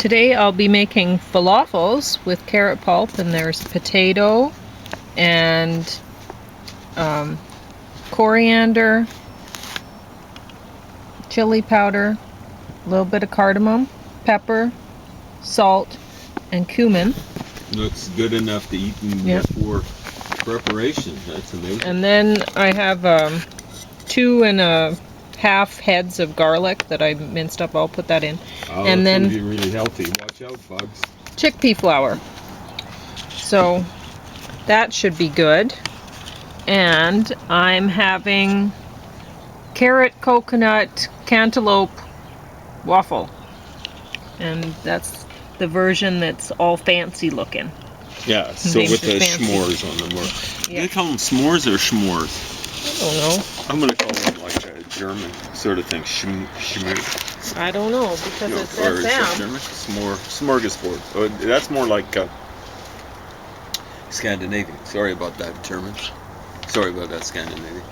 Today I'll be making falafels with carrot pulp, and there's potato and coriander, chili powder, a little bit of cardamom, pepper, salt, and cumin. Looks good enough to eat before preparation. That's amazing. And then I have 2.5 heads of garlic that I minced up. I'll put that in. Oh, and that's then gonna be really healthy. Watch out, bugs. chickpea flour. So that should be good. And I'm having carrot coconut cantaloupe waffle. And that's the version that's all fancy looking. Yeah, so Names with the fancy. s'mores on them. Or, Yeah. They call them s'mores or schmores? I don't know. I'm gonna call them like a German sort of thing. Schmore. I don't know because No, it or says is that Sam. German? Smorgasbord. Oh, that's more like Scandinavian. Sorry about that, Germans. Sorry about that, Scandinavian.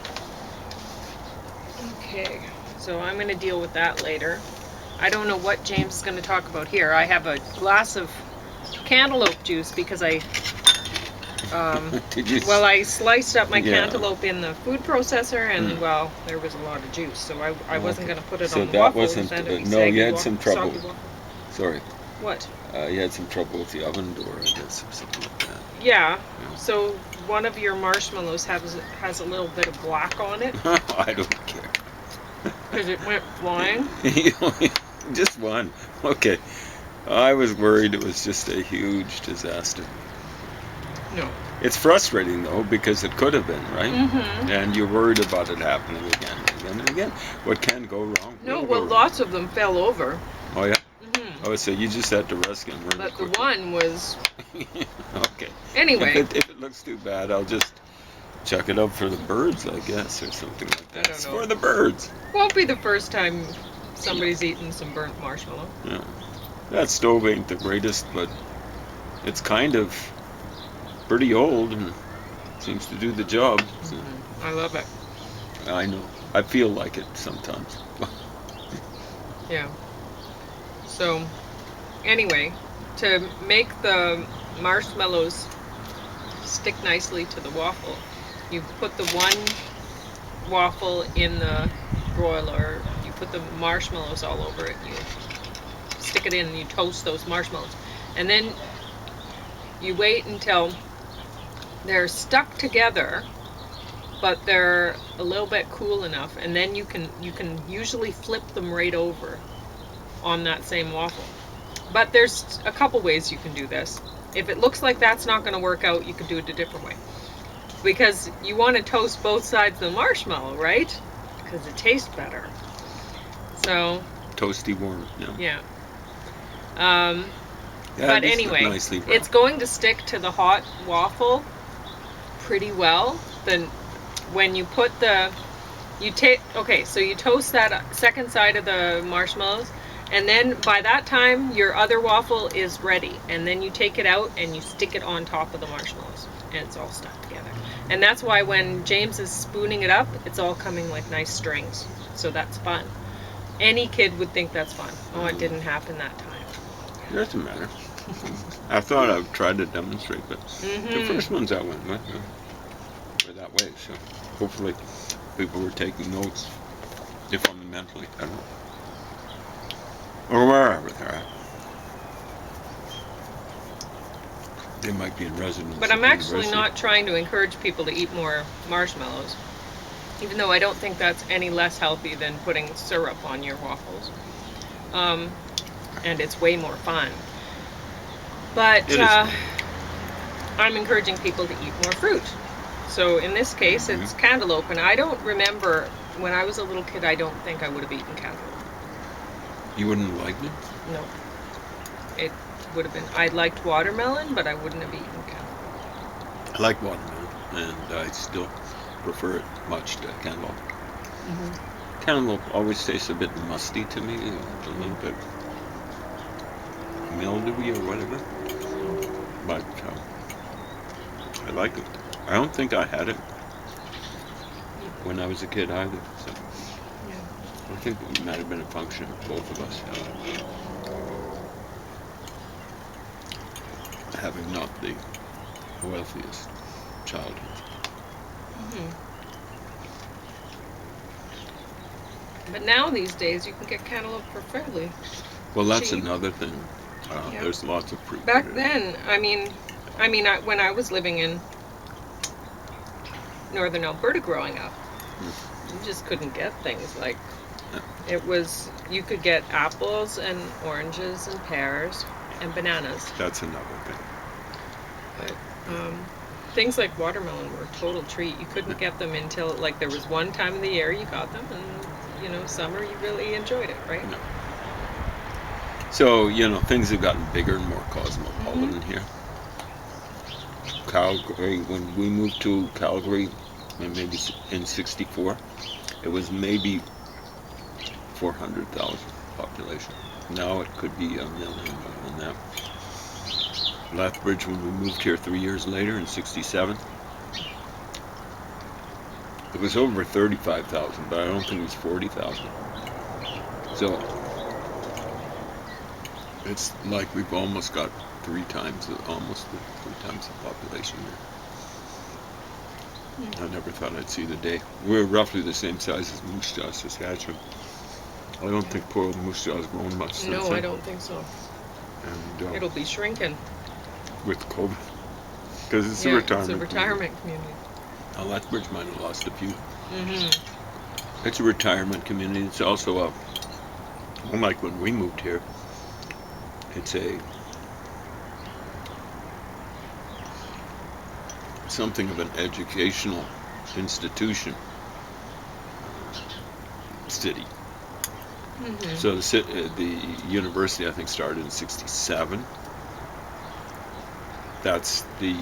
Okay, so I'm going to deal with that later. I don't know what James is going to talk about here. I have a glass of cantaloupe juice because I I sliced up my cantaloupe in the food processor, and well, there was a lot of juice, so I wasn't going to put it on the waffles. So that wasn't. No, you had some trouble. Sorry. What? You had some trouble with the oven door, I guess, or something like that. Yeah. So one of your marshmallows has a little bit of black on it. I don't care. Because it went flying. Just one. Okay. I was worried it was just a huge disaster. No. It's frustrating, though, because it could have been, right? Mm-hmm. And you're worried about it happening again and again and again. What can go wrong? No, well, lots of them fell over. Oh, yeah? Mm-hmm. Oh, so you just had to rescue them really But quickly. the one was... Okay. Anyway. If it looks too bad, I'll just chuck it up for the birds, I guess, or something like that. I don't know. It's for the birds. Won't be the first time somebody's eaten some burnt marshmallow. Yeah. That stove ain't the greatest, but it's kind of pretty old and seems to do the job. So. Mm-hmm. I love it. I know. I feel like it sometimes. Yeah. So, anyway, to make the marshmallows stick nicely to the waffle, you put the one waffle in the broiler, you put the marshmallows all over it, you stick it in and you toast those marshmallows. And then you wait until they're stuck together, but they're a little bit cool enough, and then you can usually flip them right over on that same waffle. But there's a couple ways you can do this. If it looks like that's not going to work out, you can do it a different way. Because you want to toast both sides of the marshmallow, right? Because it tastes better. So... Toasty warm, yeah. Yeah, but anyway, it's going to stick to the hot waffle pretty well. Then when you put so you toast that second side of the marshmallows, and then by that time your other waffle is ready, and then you take it out and you stick it on top of the marshmallows, and it's all stuck together. And that's why when James is spooning it up, it's all coming like nice strings. So that's fun. Any kid would think that's fun. Oh, it didn't happen that time. It doesn't matter. I thought I'd try to demonstrate, but the first ones I went with were that way. So hopefully people were taking notes, if fundamentally, I don't know. Or wherever they're at. They might be in residence. But I'm actually not trying to encourage people to eat more marshmallows, even though I don't think that's any less healthy than putting syrup on your waffles. And it's way more fun. But I'm encouraging people to eat more fruit. So in this case, it's cantaloupe, and I don't remember, when I was a little kid, I don't think I would have eaten cantaloupe. You wouldn't have liked it? No. It would have been, I liked watermelon, but I wouldn't have eaten cantaloupe. I like watermelon, and I still prefer it much to cantaloupe. Cantaloupe always tastes a bit musty to me, a little bit mildewy or whatever. But I like it. I don't think I had it when I was a kid either. So I think it might have been a function of both of us. and not the wealthiest childhood. Hmm. But now these days you can get cantaloupe for fairly Well, that's cheap. another thing. Yeah. There's lots of fruit. Back there. then, when I was living in northern Alberta growing up, you just couldn't get things like it was. You could get apples and oranges and pears and bananas, That's another thing. but things like watermelon were a total treat. You couldn't get them until like there was one time of the year you got them, and summer you really enjoyed it, right? No. So, things have gotten bigger and more cosmopolitan here. Calgary, when we moved to Calgary, maybe in '64, it was maybe 400,000 population. Now it could be a million more than that. Lethbridge, when we moved here 3 years later in '67, it was over 35,000, but I don't think it was 40,000. So it's like we've almost got almost three times the population here. I never thought I'd see the day. We're roughly the same size as Moose Jaw, Saskatchewan. I don't think poor old Moose Jaw has grown much since No, then. I don't think so. And It'll be shrinking. with COVID, because it's a Yeah, retirement. it's a retirement community. Now, Lethbridge might have lost a few. Mm-hmm. It's a retirement community. It's also unlike when we moved here, it's something of an educational institution city. Mm-hmm. So the university, I think, started in '67. That's the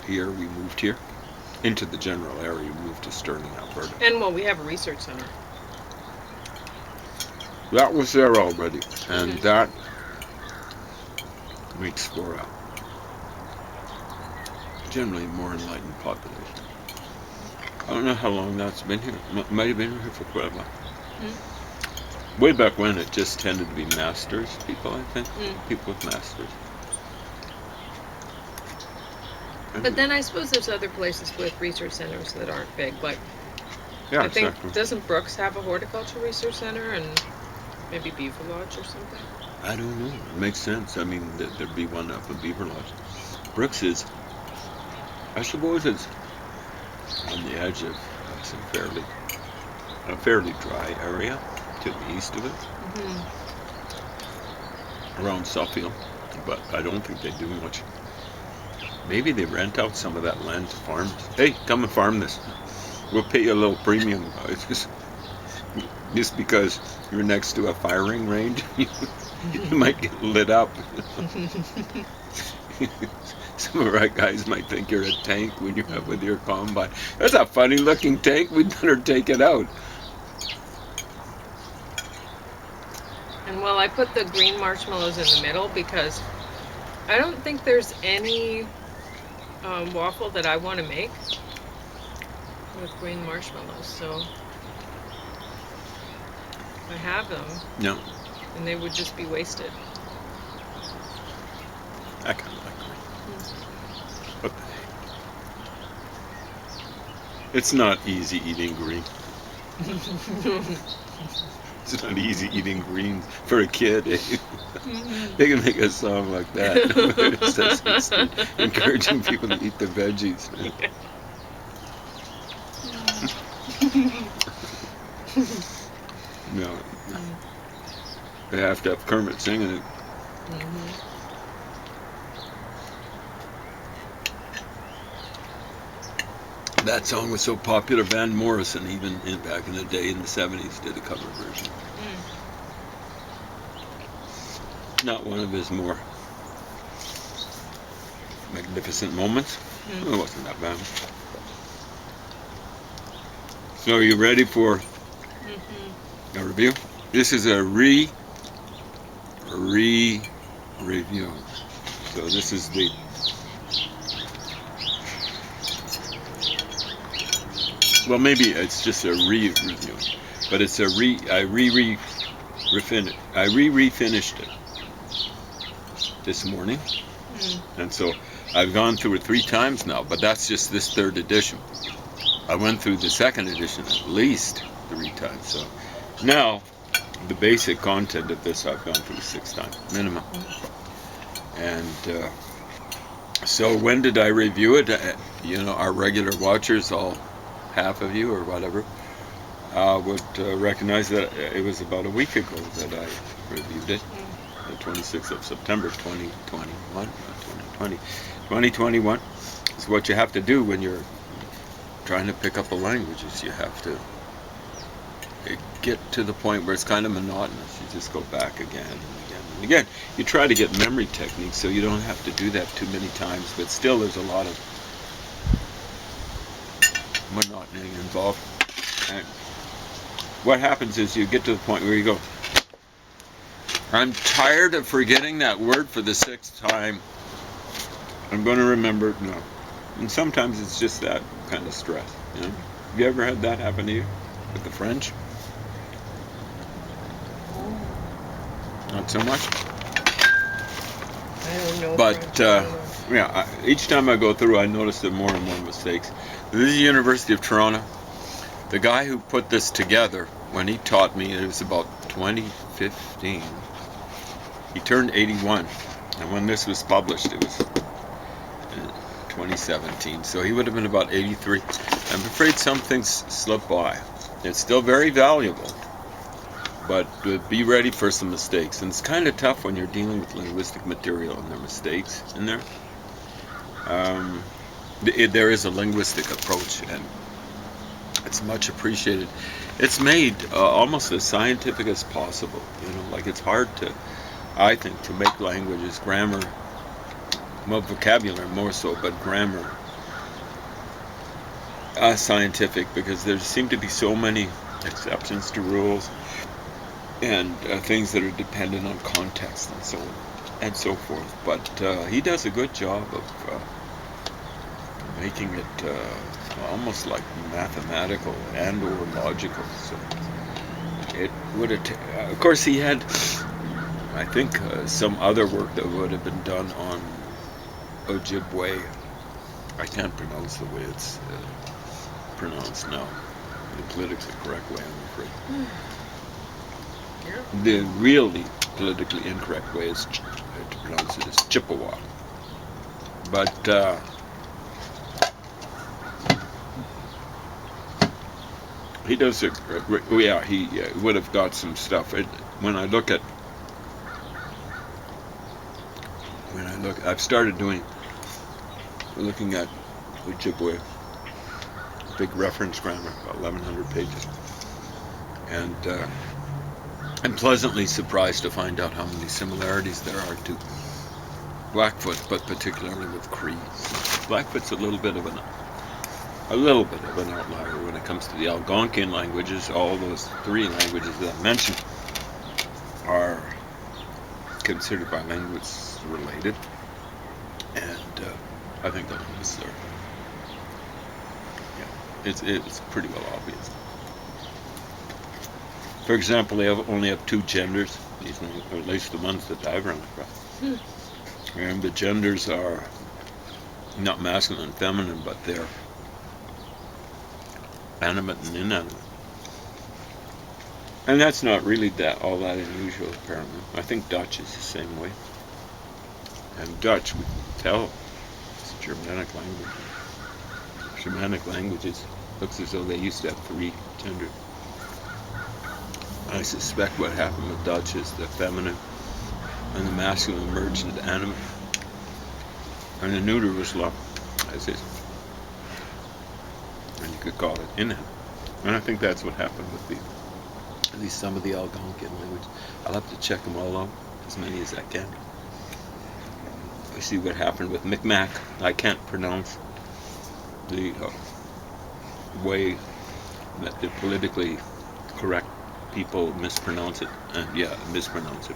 year we moved here. Into the general area, we moved to Sterling, Alberta. And well, we have a research center. That was there already, and that makes for a generally more enlightened population. I don't know how long that's been here. Might have been here for quite a while. Way back when, it just tended to be masters people, I think. People with masters. But then I suppose there's other places with research centers that aren't big. Like, Yeah, I think, exactly. doesn't Brooks have a horticulture research center and maybe Beaver Lodge or something? I don't know. It makes sense. I mean, there'd be one up in Beaver Lodge. Brooks is, I suppose, it's on the edge of some fairly dry area to the east of it, around Suffield. But I don't think they do much. Maybe they rent out some of that land to farmers. Hey, come and farm this. We'll pay you a little premium. It's just because you're next to a firing range, you might get lit up. Some of our guys might think you're a tank when you're up with your combine. That's a funny looking tank. We'd better take it out. And well, I put the green marshmallows in the middle because I don't think there's any waffle that I want to make with green marshmallows. So I have them. No, And they would just be wasted. I kind of like green. What the heck? It's not easy eating green. It's not easy eating greens for a kid. They can make a song like that. It's encouraging people to eat the veggies. No. They have to have Kermit singing it. That song was so popular, Van Morrison, even back in the day in the '70s, did a cover version. Not one of his more magnificent moments. It wasn't that bad. So are you ready for a review? This is a review. So this is the well, maybe it's just a review, but it's a I re-finished it this morning, And so I've gone through it 3 times now, but that's just this 3rd edition. I went through the 2nd edition at least 3 times. So now the basic content of this I've gone through 6 times minimum. And so when did I review it? Our regular watchers, all half of you or whatever, would recognize that it was about a week ago that I reviewed it. The 26th of September 2021. 2021 is what you have to do when you're trying to pick up a language. Is you have to get to the point where it's kind of monotonous. You just go back again and again and again. You try to get memory techniques so you don't have to do that too many times, but still there's a lot of monotony involved. And what happens is you get to the point where you go, I'm tired of forgetting that word for the 6th time. I'm going to remember it now. And sometimes it's just that kind of stress. Have you ever had that happen to you with the French? Not so much. I don't know. But each time I go through, I notice there are more and more mistakes. This is the University of Toronto. The guy who put this together, when he taught me, it was about 2015. He turned 81, and when this was published, it was 2017. So he would have been about 83. I'm afraid some things slip by. It's still very valuable, but be ready for some mistakes. And it's kind of tough when you're dealing with linguistic material and there are mistakes in there. There is a linguistic approach, and it's much appreciated. It's made almost as scientific as possible. Like it's hard to, I think, to make languages, grammar, well, vocabulary more so, but grammar scientific, because there seem to be so many exceptions to rules and things that are dependent on context and so on and so forth. But he does a good job of making it almost like mathematical and or logical. So it would have, of course, he had, I think, some other work that would have been done on Ojibwe. I can't pronounce the way it's pronounced now, the politically correct way, I'm afraid. The really politically incorrect way is to pronounce it as Chippewa. But he does a great, he would have got some stuff. When I look, I've started looking at Ojibwe, big reference grammar, about 1,100 pages, and I'm pleasantly surprised to find out how many similarities there are to Blackfoot, but particularly with Cree. Blackfoot's a little bit of an outlier when it comes to the Algonquian languages. All those 3 languages that I mentioned are considered by linguists related, and I think the linguists are, it's pretty well obvious. For example, they only have 2 genders, or at least the ones that I've run across. And the genders are not masculine and feminine, but they're animate and inanimate. And that's not really all that unusual, apparently. I think Dutch is the same way. And Dutch, we can tell, it's a Germanic language. Germanic languages looks as though they used to have 3 genders. I suspect what happened with Dutch is the feminine and the masculine merged into animate, and the neuter was left as is. And you could call it inanimate. And I think that's what happened with at least some of the Algonquian language. I'll have to check them all out, as many as I can. I see what happened with Micmac. I can't pronounce the way that the politically correct people mispronounce it, and mispronounce it.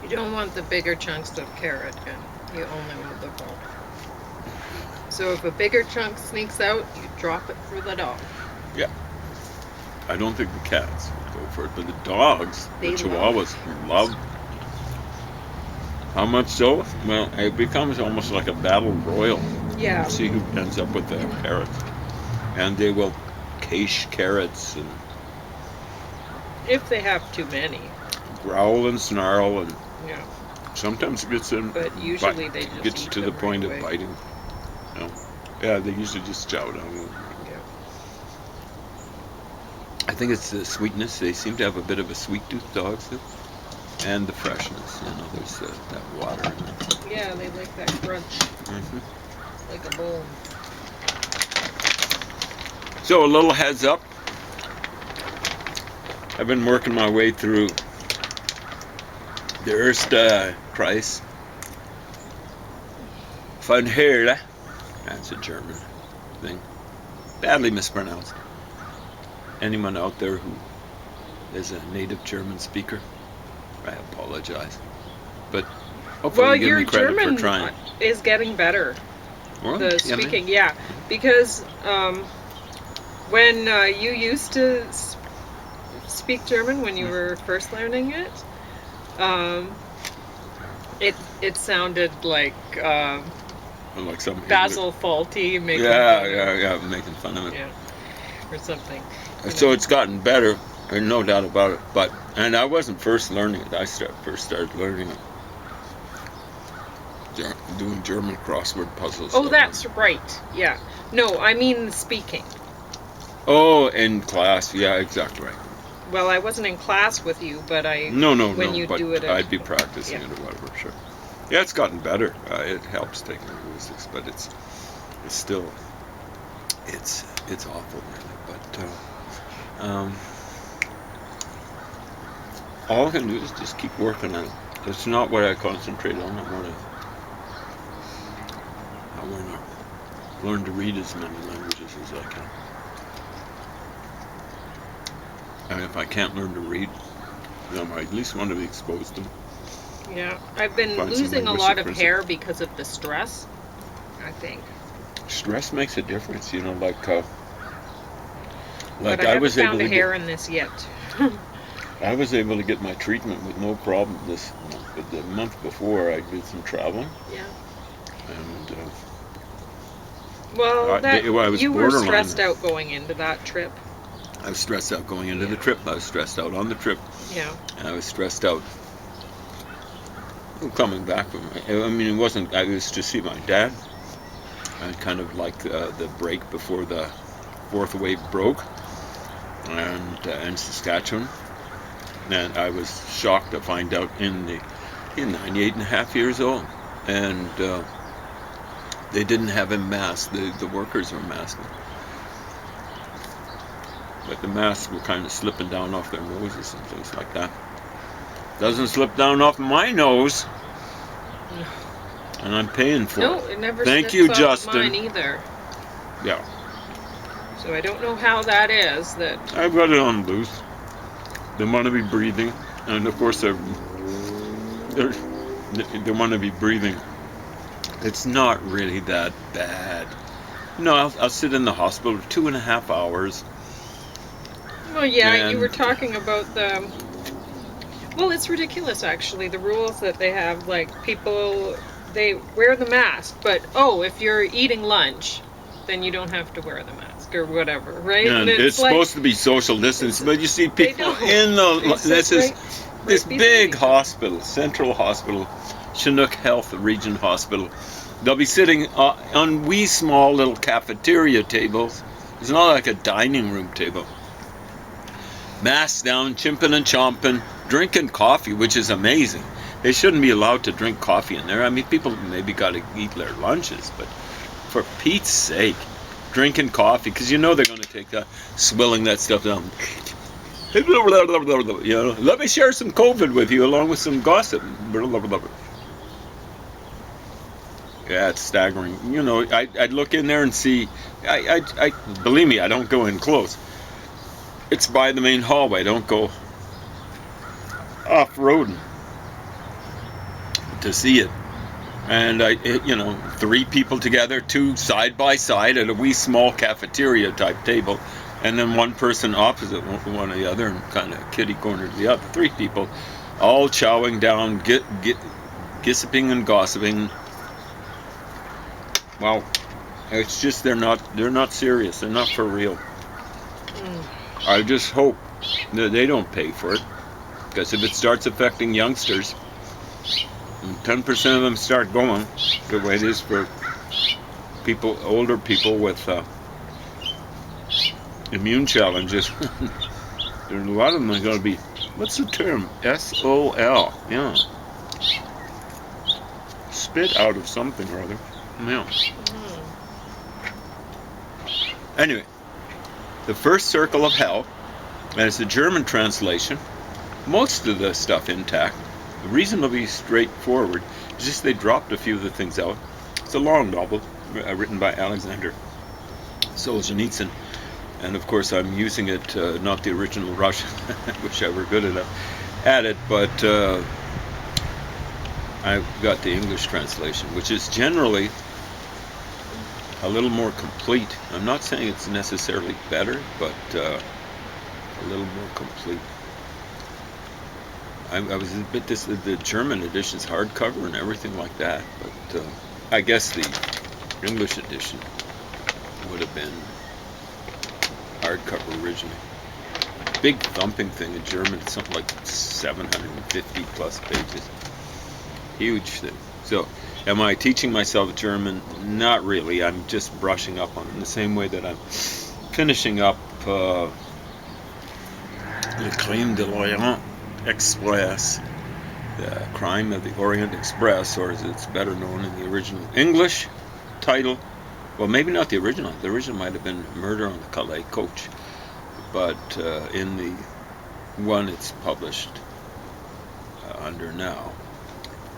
You don't want the bigger chunks of carrot in. You only want the bone. So if a bigger chunk sneaks out, you drop it for the dog. Yeah. I don't think the cats would go for it, but the dogs, the Chihuahuas, love How much so? Well, it becomes almost like a battle royal. Yeah. See who ends up with the carrots. And they will cache carrots and If they have too many. growl and snarl, and Yeah. sometimes it gets in, But usually they just gets eat to the them point right of away. biting. No. Yeah, they usually just chow down. Yeah. I think it's the sweetness. They seem to have a bit of a sweet tooth, dogs do. And the freshness. There's that water in them. Yeah, they like that crunch, like a bone. So a little heads up. I've been working my way through the Erste Kreis von Höhle. That's a German thing. Badly mispronounced. Anyone out there who is a native German speaker, I apologize. But hopefully Well, you give your me credit German for trying. is getting better. Well, The yeah, man. speaking, yeah, because when you used to speak German when you were first learning it, it sounded like Like some Basil Fawlty making Yeah, fun yeah, making fun of it. yeah, or something. So it's gotten better, there's no doubt about it. And I wasn't first learning it. I first started learning it doing German crossword puzzles. Oh, that's right. Yeah. No, I mean speaking. Oh, in class. Yeah, exactly right. Well, I wasn't in class with you, but No, when you but do it, I'd be practicing yeah. it or whatever, sure. Yeah, it's gotten better. It helps taking linguistics, but it's still, it's awful, really. But all I can do is just keep working on it. It's not what I concentrate on. I want to learn to read as many languages as I can. And if I can't learn to read, then I at least want to be exposed to them. Yeah, I've been Find some losing a linguistic lot of principle. hair because of the stress, I think. Stress makes a difference, like But I I haven't was able found to a hair in this yet. I was able to get my treatment with no problem this month, but the month before I did some traveling, Yeah. and Well, I was you were borderline. stressed out going into that trip. I was stressed out going into the trip. I was stressed out on the trip, Yeah. and I was stressed out coming back from it. I mean, it wasn't. I was to see my dad. I kind of like the break before the fourth wave broke, and in Saskatchewan. And I was shocked to find out in 98 and a half years old, and they didn't have him masked. The workers were masking, but the masks were kind of slipping down off their noses and things like that. Doesn't slip down off my nose, and I'm paying for No, it. it never Thank slips you, off Justin. mine either. Yeah, So I don't know how that is. That I've got it on loose. They want to be breathing, and of course they want to be breathing. It's not really that bad. I'll sit in the hospital for 2.5 hours. Well, yeah, you And- were talking about the. Well, it's ridiculous, actually. The rules that they have, like people, they wear the mask, but if you're eating lunch, then you don't have to wear the mask or whatever, right? And it's like, supposed to be social distance, but you see people don't. in the. They sit This right big beside each hospital, Central Hospital, Chinook Health Region Hospital. They'll be sitting on wee small little cafeteria tables. It's not like a dining room table. Masks down, chimping and chomping, drinking coffee, which is amazing. They shouldn't be allowed to drink coffee in there. I mean, people maybe got to eat their lunches, but for Pete's sake, drinking coffee, because they're going to take that, swilling that stuff down. Let me share some COVID with you along with some gossip. Yeah, it's staggering. I'd look in there and see. I believe me, I don't go in close. It's by the main hallway. Don't go off-roading to see it. And 3 people together, 2 side by side at a wee small cafeteria type table, and then one person opposite one or the other, and kind of kitty corner to the other. 3 people, all chowing down, Gossiping and gossiping. Well, it's just they're not serious. They're not for real. I just hope that they don't pay for it, because if it starts affecting youngsters, and 10% of them start going the way it is for people, older people with immune challenges. There's a lot of them are going to be, what's the term? SOL. Yeah. Spit out of something or other. Yeah. Anyway, the first circle of hell, and it's the German translation. Most of the stuff intact, reasonably straightforward. It's just they dropped a few of the things out. It's a long novel written by Alexander Solzhenitsyn, and of course I'm using it, not the original Russian. I wish I were good enough at it, but I've got the English translation, which is generally a little more complete. I'm not saying it's necessarily better, but a little more complete. I was a bit the German edition's hardcover and everything like that, but I guess the English edition would have been hardcover originally. Big thumping thing in German. It's something like 750 plus pages. Huge thing. So, am I teaching myself German? Not really. I'm just brushing up on it in the same way that I'm finishing up Le Crime de l'Orient Express, The Crime of the Orient Express, or as it's better known in the original English title. Well, maybe not the original. The original might have been Murder on the Calais Coach, but in the one it's published under now,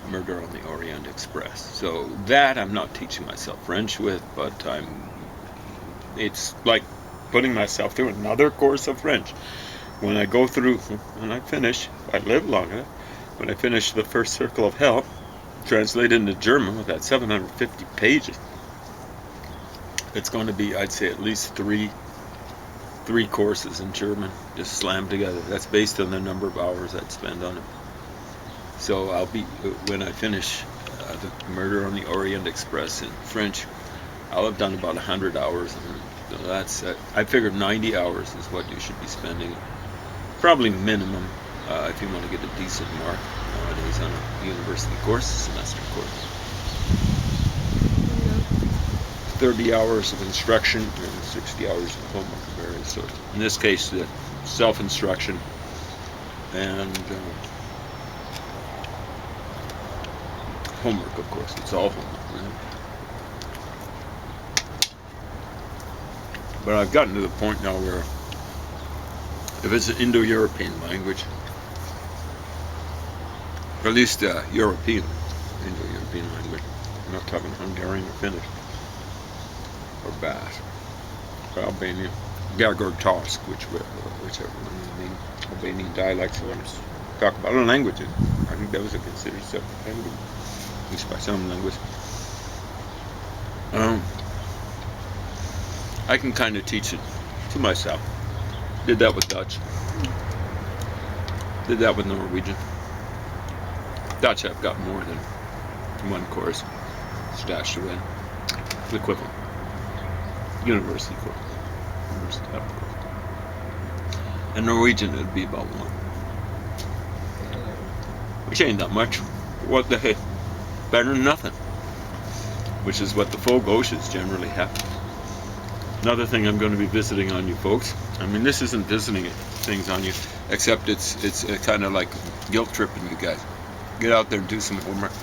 Murder on the Orient Express. So that I'm not teaching myself French with, but it's like putting myself through another course of French. When I go through, when I finish, if I live long enough, when I finish the first circle of hell, translated into German with that 750 pages, it's going to be, I'd say, at least three courses in German, just slammed together. That's based on the number of hours I'd spend on it. So I'll be, when I finish the Murder on the Orient Express in French, I'll have done about 100 hours. And so that's, I figured 90 hours is what you should be spending, probably minimum, if you want to get a decent mark nowadays on a university course, semester course. 30 hours of instruction and 60 hours of homework of various sorts. In this case, the self-instruction and homework, of course. It's all homework, right? But I've gotten to the point now where if it's an Indo-European language, or at least Indo-European language, I'm not talking Hungarian or Finnish, or Basque, or Albanian, Gagor-Torsk, whichever one you mean, Albanian dialects you want to talk about. Other languages, I think those are considered separate languages, at least by some language. I can kind of teach it to myself. Did that with Dutch. Did that with Norwegian. Dutch I've got more than one course stashed away. The equivalent. University course. University type course. And Norwegian it'd be about one. Which ain't that much. What the heck? Better than nothing. Which is what the folk oceans generally have. Another thing I'm going to be visiting on you folks. I mean, this isn't visiting things on you, except it's kind of like guilt tripping you guys. Get out there and do some homework.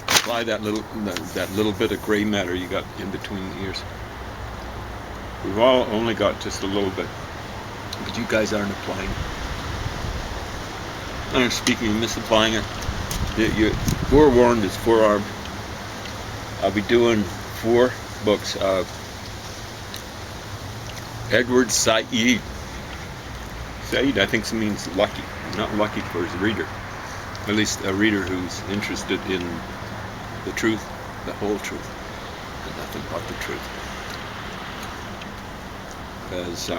Apply that little bit of gray matter you got in between the ears. We've all only got just a little bit, but you guys aren't applying it. I'm speaking of misapplying it. You're forewarned is forearmed. I'll be doing 4 books of Edward Said. Said, I think, means lucky. Not lucky for his reader. At least a reader who's interested in the truth, the whole truth, and nothing but the truth. Because,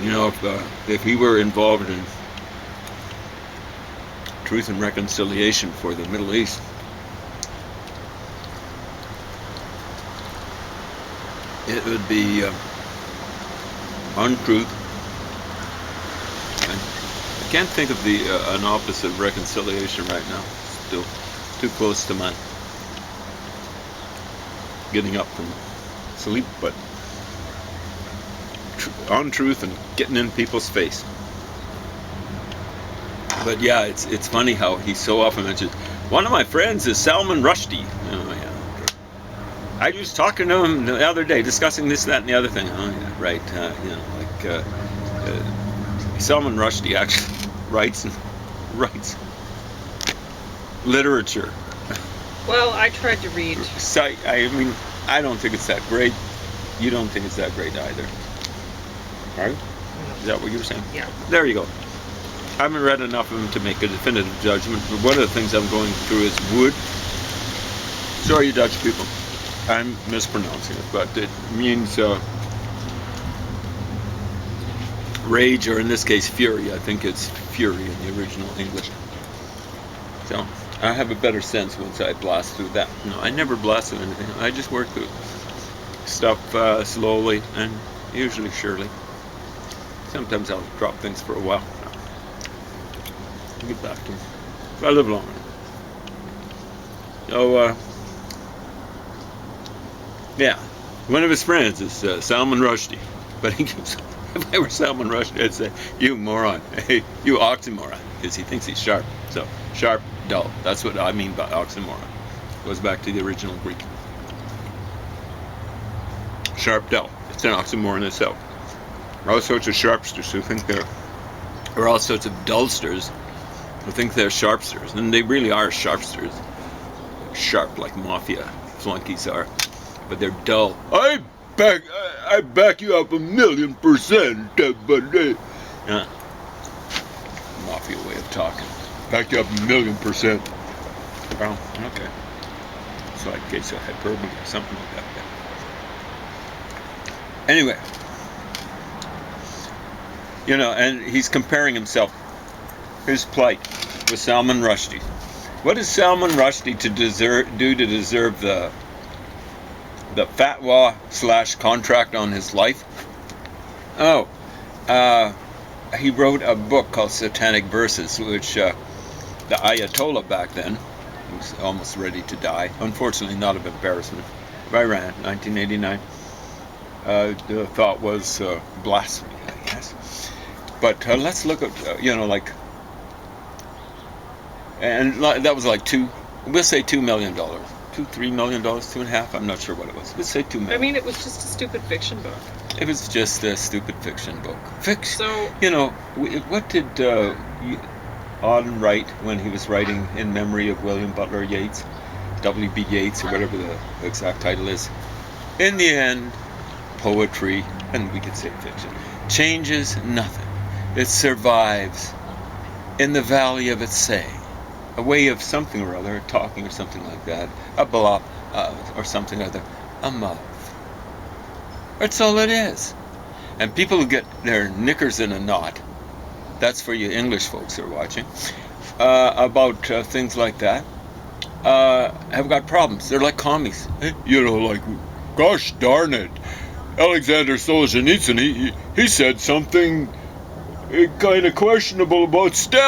you know, if he were involved in Truth and Reconciliation for the Middle East. It would be untruth. I can't think of an opposite of reconciliation right now. Still too close to my getting up from sleep, but untruth and getting in people's face. But yeah, it's funny how he so often mentions, one of my friends is Salman Rushdie. Oh, yeah. I was talking to him the other day, discussing this, that, and the other thing. Oh yeah, right. Salman Rushdie actually writes literature. Well, I tried to read. I mean, I don't think it's that great. You don't think it's that great either, right? Is that what you were saying? Yeah. There you go. I haven't read enough of him to make a definitive judgment, but one of the things I'm going through is wood. Sorry, you Dutch people. I'm mispronouncing it, but it means rage, or in this case, fury. I think it's fury in the original English. So I have a better sense once I blast through that. No, I never blast through anything. I just work through stuff slowly and usually surely. Sometimes I'll drop things for a while. I'll get back to them. If I live long enough. So, yeah, one of his friends is Salman Rushdie, but he keeps. If I were Salman Rushdie, I'd say, "You moron, hey, you oxymoron," because he thinks he's sharp. So sharp, dull. That's what I mean by oxymoron. Goes back to the original Greek. Sharp, dull. It's an oxymoron itself. All sorts of sharpsters who think they're, or all sorts of dullsters who think they're sharpsters, and they really are sharpsters. Sharp like mafia flunkies are. But they're dull. I back you up 1,000,000%. Yeah. Mafia way of talking. Back you up 1,000,000%. Well, okay. It's like a case of hyperbole or something like that. Anyway. And he's comparing himself, his plight, with Salman Rushdie. What does Salman Rushdie do to deserve the fatwa / contract on his life? He wrote a book called Satanic Verses, which the Ayatollah back then, who was almost ready to die, unfortunately not of embarrassment, of Iran, 1989, the thought was blasphemy, I guess. But let's look at, and that was like we'll say $2 million. $3 million, $2.5. I'm not sure what it was. Let's say $2 million. I mean, it was just a stupid fiction book. It was just a stupid fiction book. So, what did Auden write when he was writing In Memory of William Butler Yeats, W.B. Yeats, or whatever the exact title is? In the end, poetry, and we could say fiction, changes nothing. It survives in the valley of its saying. A way of something or other, talking or something like that, a blop or something or other, a mouth. That's all it is. And people who get their knickers in a knot, that's for you English folks who are watching, about things like that, have got problems. They're like commies. Gosh darn it, Alexander Solzhenitsyn, he said something kind of questionable about Stalin.